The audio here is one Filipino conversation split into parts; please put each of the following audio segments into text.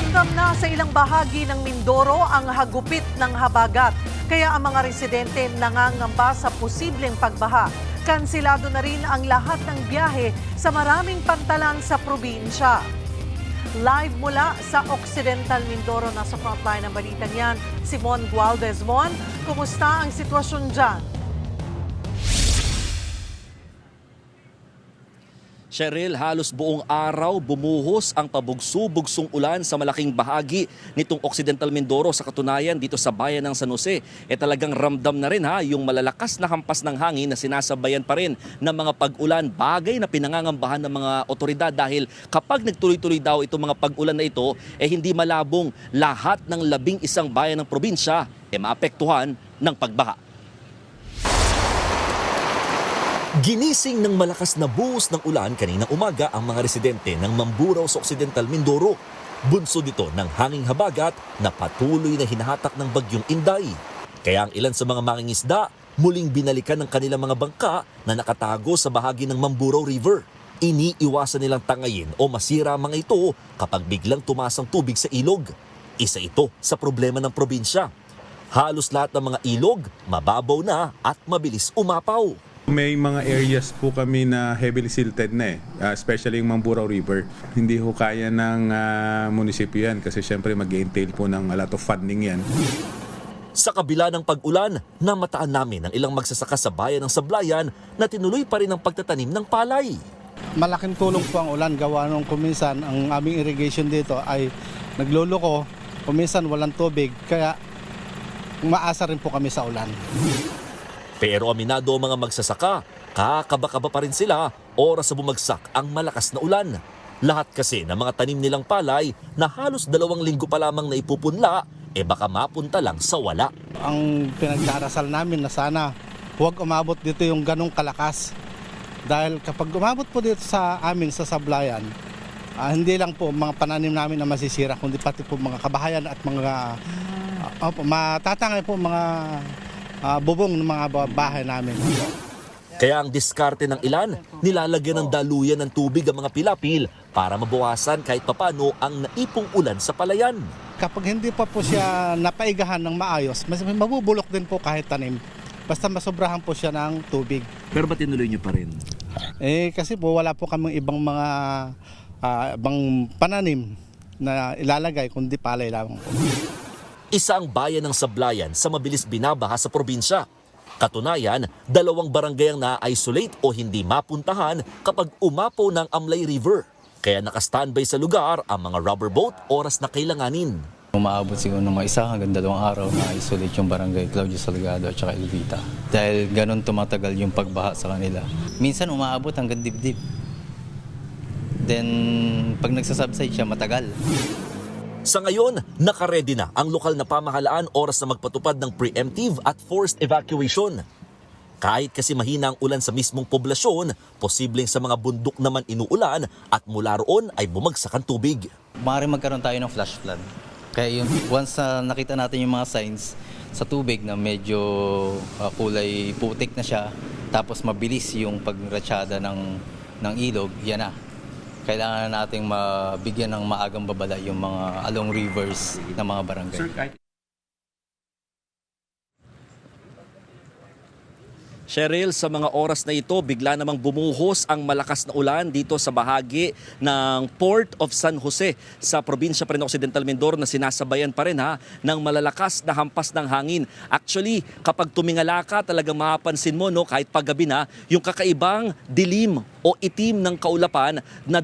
Ramdam na sa ilang bahagi ng Mindoro ang hagupit ng habagat. Kaya ang mga residente nangangamba sa posibleng pagbaha. Kansilado na rin ang lahat ng biyahe sa maraming pantalan sa probinsya. Live mula sa Occidental Mindoro, nasa frontline ng balitan yan, si Mon Gualdez. Mon, kumusta ang sitwasyon dyan? Cheryl, halos buong araw bumuhos ang pabugso-bugsong ulan sa malaking bahagi nitong Occidental Mindoro. Sa katunayan, dito sa bayan ng San Jose, talagang ramdam na rin yung malalakas na hampas ng hangin na sinasabayan pa rin ng mga pag-ulan. Bagay na pinangangambahan ng mga otoridad dahil kapag nagtuloy-tuloy daw itong mga pag-ulan na ito, hindi malabong lahat ng 11 bayan ng probinsya maapektuhan ng pagbaha. Ginising ng malakas na buhos ng ulan kaninang umaga ang mga residente ng Mamburao sa Occidental Mindoro. Bunso dito ng hanging habagat na patuloy na hinahatak ng bagyong Inday. Kaya ang ilan sa mga mangingisda muling binalikan ng kanilang mga bangka na nakatago sa bahagi ng Mamburao River. Iniiwasan nilang tangayin o masira ang mga ito kapag biglang tumaas ang tubig sa ilog. Isa ito sa problema ng probinsya. Halos lahat ng mga ilog mababaw na at mabilis umapaw. May mga areas po kami na heavily silted na especially yung Mamburao River. Hindi ho kaya ng munisipyo yan kasi syempre mag-entail po ng a lot of funding yan. Sa kabila ng pag-ulan, namataan namin ang ilang magsasaka sa bayan ng Sablayan na tinuloy pa rin ang pagtatanim ng palay. Malaking tulong po ang ulan gawa nung kuminsan ang aming irrigation dito ay nagluluko, kuminsan walang tubig kaya umaasa rin po kami sa ulan. Pero aminado ang mga magsasaka, kakaba-kaba pa rin sila oras sa bumagsak ang malakas na ulan. Lahat kasi ng mga tanim nilang palay na halos 2 linggo pa lamang na ipupunla, baka mapunta lang sa wala. Ang pinagdarasal namin na sana huwag umabot dito yung ganong kalakas. Dahil kapag umabot po dito sa amin sa Sablayan, hindi lang po mga pananim namin na masisira, kundi pati po mga kabahayan at mga matatangay po mga bubong ng mga bahay namin. Kaya ang diskarte ng ilan, nilalagyan ng daluyan ng tubig ang mga pilapil para mabawasan kahit papano ang naipong ulan sa palayan. Kapag hindi pa po siya napaigahan ng maayos, mas mabubulok din po kahit tanim. Basta masobrahan po siya ng tubig. Pero ba't tinuloy nyo pa rin? Kasi po wala po kaming ibang mga ibang pananim na ilalagay kundi palay lamang po. Isa ang bayan ng Sablayan sa mabilis binabaha sa probinsya. Katunayan, 2 barangay ang na-isolate o hindi mapuntahan kapag umapaw ng Amlay River. Kaya naka-standby sa lugar ang mga rubber boat oras na kailanganin. Umaabot siguro ng mga 1 hanggang 2 araw na isolate yung barangay Claudio Salgado at saka Elvita. Dahil ganun tumatagal yung pagbaha sa kanila. Minsan umaabot hanggang dibdib. Then pag nagsasubside siya matagal. Sa ngayon, nakaredy na ang lokal na pamahalaan oras na magpatupad ng preemptive at forced evacuation. Kahit kasi mahina ang ulan sa mismong poblasyon, posibleng sa mga bundok naman inuulan at mula roon ay bumagsak ang tubig. Maaaring magkaroon tayo ng flash flood. Kaya once nakita natin yung mga signs sa tubig na medyo kulay putik na siya, tapos mabilis yung pagratsyada ng ilog, yan na. Kailangan nating mabigyan ng maagang babala yung mga along rivers na mga barangay. Cheryl, sa mga oras na ito, bigla namang bumuhos ang malakas na ulan dito sa bahagi ng Port of San Jose sa probinsya pa rin ng Occidental Mindoro na sinasabayan pa rin ng malalakas na hampas ng hangin. Actually, kapag tumingala ka, talagang mapapansin mo kahit paggabi na, yung kakaibang dilim o itim ng kaulapan na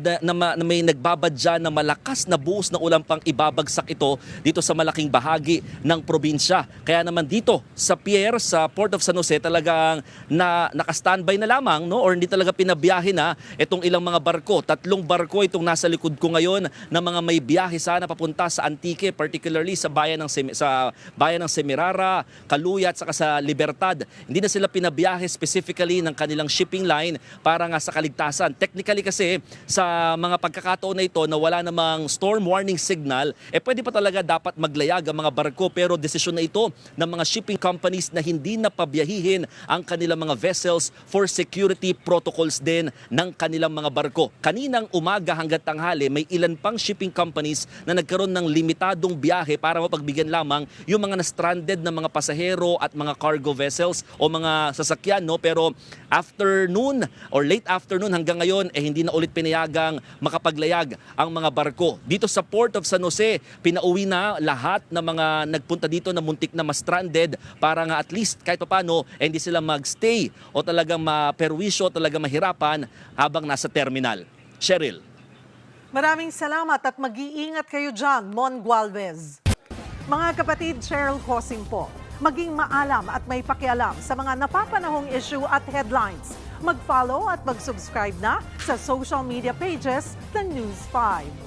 may nagbabadya na malakas na buhos ng ulan pang ibabagsak ito dito sa malaking bahagi ng probinsya. Kaya naman dito sa pier sa Port of San Jose talagang naka-standby na lamang or hindi talaga pinabiyahe na itong ilang mga barko. 3 barko itong nasa likod ko ngayon na mga may biyahe sana papunta sa Antique, particularly sa bayan ng Semirara, Caluyat, saka sa Libertad. Hindi na sila pinabiyahe specifically ng kanilang shipping line para nga sa kaligtasan. Technically kasi sa mga pagkakataon na ito na wala namang storm warning signal, pwede pa talaga dapat maglayag ang mga barko, pero desisyon na ito ng mga shipping companies na hindi na pabiyahihin ang kanilang kanilang mga vessels for security protocols din ng kanilang mga barko. Kaninang umaga hanggang tanghali, may ilan pang shipping companies na nagkaroon ng limitadong biyahe para mapagbigyan lamang yung mga na-stranded na mga pasahero at mga cargo vessels o mga sasakyan. No? Pero afternoon or late afternoon hanggang ngayon, hindi na ulit pinayagang makapaglayag ang mga barko. Dito sa Port of San Jose, pinauwi na lahat ng mga nagpunta dito na muntik na ma-stranded para nga at least kahit paano hindi sila magstay o talagang maperwisyo, talagang mahirapan habang nasa terminal. Cheryl. Maraming salamat at mag-iingat kayo dyan, Mon Gualvez. Mga kapatid, Cheryl Cosing po. Maging maalam at may pakialam sa mga napapanahong issue at headlines. Mag-follow at mag-subscribe na sa social media pages ng News 5.